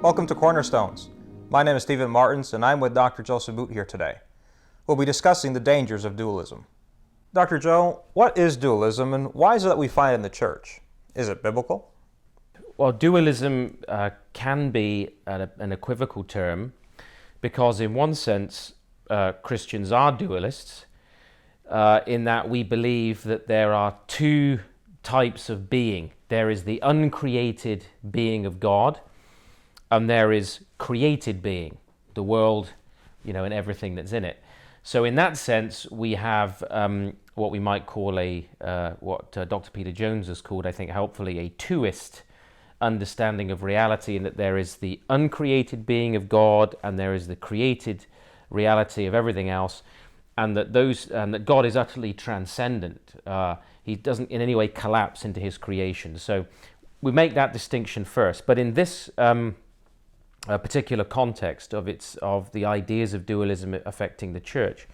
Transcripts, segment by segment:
Welcome to Cornerstones. My name is Stephen Martins, and I'm with Dr. Joseph Boot here today. We'll be discussing the dangers of dualism. Dr. Joe, what is dualism, and why is it that we find it in the church? Is it biblical? Well, dualism can be an equivocal term because in one sense Christians are dualists in that we believe that there are two types of being. There is the uncreated being of God, and there is created being, the world, and everything that's in it. So in that sense, we have what we might call what Dr. Peter Jones has called, I think helpfully, a twoist understanding of reality, in that there is the uncreated being of God and there is the created reality of everything else, and that God is utterly transcendent. He doesn't in any way collapse into his creation. So we make that distinction first. But in this particular context of the ideas of dualism affecting the church,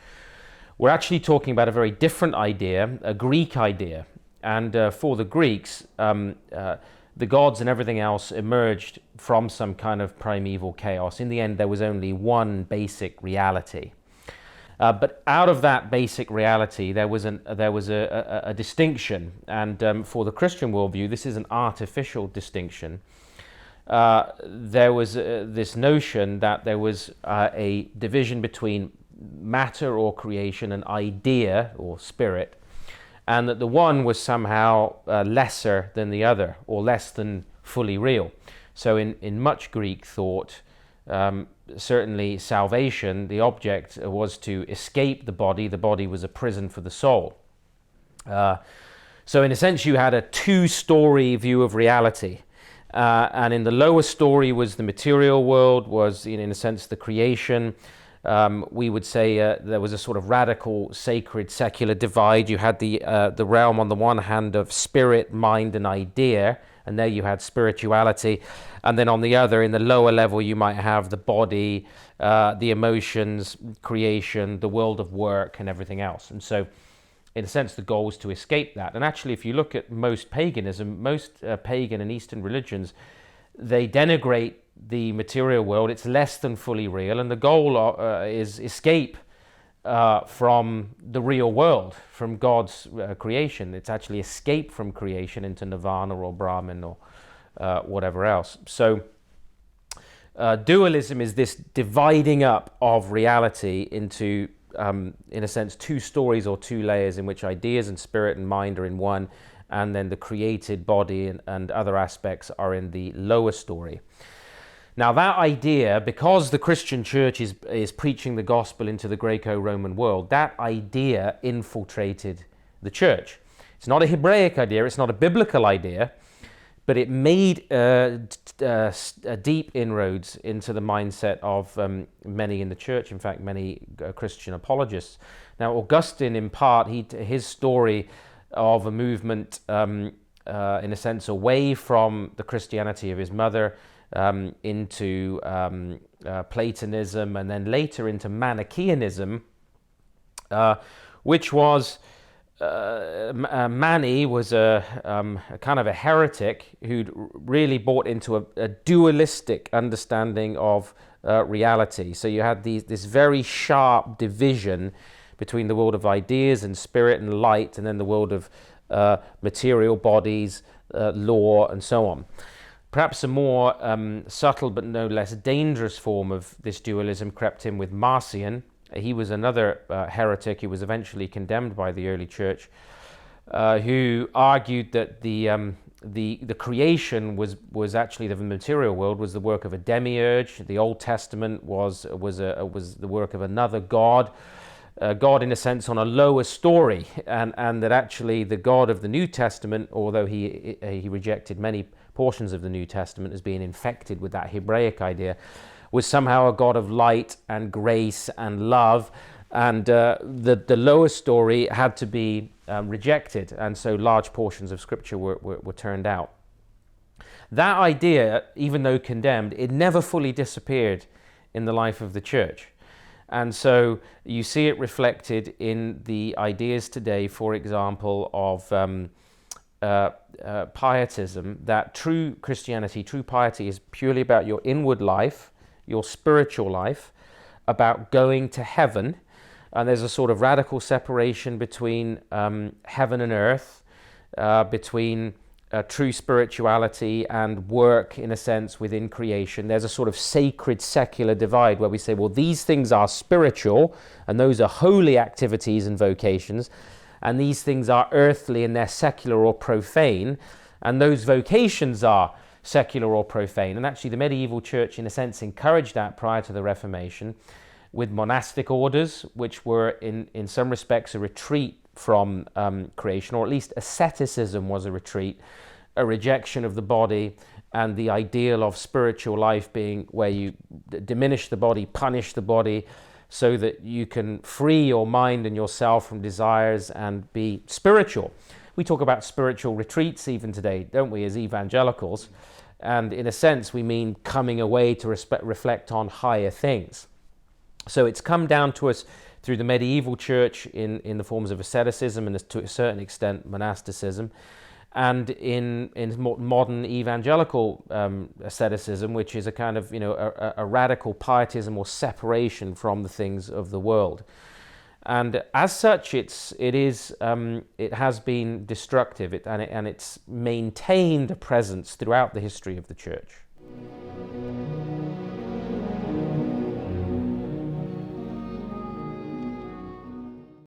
we're actually talking about a very different idea, a Greek idea. And for the Greeks, the gods and everything else emerged from some kind of primeval chaos. In the end, there was only one basic reality. But out of that basic reality, there was a distinction. And for the Christian worldview, this is an artificial distinction. There was this notion that there was a division between matter or creation and idea or spirit, and that the one was somehow lesser than the other, or less than fully real. So in much Greek thought, certainly salvation, the object was to escape the body was a prison for the soul. So in a sense you had a two-story view of reality. And in the lower story was the material world, was in a sense the creation. We would say there was a sort of radical, sacred, secular divide. You had the realm on the one hand of spirit, mind, and idea, and there you had spirituality. And then on the other, in the lower level, you might have the body, the emotions, creation, the world of work, and everything else. And so, in a sense, the goal was to escape that. And actually, if you look at most paganism, most pagan and Eastern religions, they denigrate the material world. It's less than fully real, and the goal is escape from the real world, from God's creation. It's actually escape from creation into nirvana or Brahman or whatever else. So dualism is this dividing up of reality into in a sense, two stories or two layers, in which ideas and spirit and mind are in one, and then the created body and other aspects are in the lower story. Now that idea, because the Christian church is preaching the gospel into the Greco-Roman world, that idea infiltrated the church. It's not a Hebraic idea, it's not a biblical idea, but it made deep inroads into the mindset of many in the church, in fact, many Christian apologists. Now, Augustine, in part, his story of a movement, in a sense, away from the Christianity of his mother into Platonism, and then later into Manichaeanism, which was... Mani was a kind of a heretic who'd really bought into a dualistic understanding of reality. So you had this very sharp division between the world of ideas and spirit and light, and then the world of material bodies, law, and so on. Perhaps a more subtle but no less dangerous form of this dualism crept in with Marcion. He was another heretic who was eventually condemned by the early church, who argued that the creation was actually the material world was the work of a demiurge. The Old Testament was the work of another god, God in a sense on a lower story, and that actually the God of the New Testament, although he rejected many portions of the New Testament as being infected with that Hebraic idea, was somehow a God of light and grace and love, and the lower story had to be rejected, and so large portions of Scripture were turned out. That idea, even though condemned, it never fully disappeared in the life of the church. And so you see it reflected in the ideas today, for example, of Pietism, that true Christianity, true piety is purely about your inward life, your spiritual life, about going to heaven. And there's a sort of radical separation between heaven and earth, between true spirituality and work, in a sense, within creation. There's a sort of sacred secular divide where we say, well, these things are spiritual and those are holy activities and vocations, and these things are earthly and they're secular or profane, and those vocations are secular or profane. And actually the medieval church, in a sense, encouraged that prior to the Reformation, with monastic orders, which were in some respects a retreat from creation, or at least asceticism was a retreat, a rejection of the body, and the ideal of spiritual life being where you diminish the body, punish the body, so that you can free your mind and yourself from desires and be spiritual. We talk about spiritual retreats even today, don't we, as evangelicals? And in a sense, we mean coming away to reflect on higher things. So it's come down to us through the medieval church in the forms of asceticism and to a certain extent monasticism, and in modern evangelical asceticism, which is a kind of a radical pietism or separation from the things of the world. And as such, it has been destructive, and it's maintained a presence throughout the history of the church.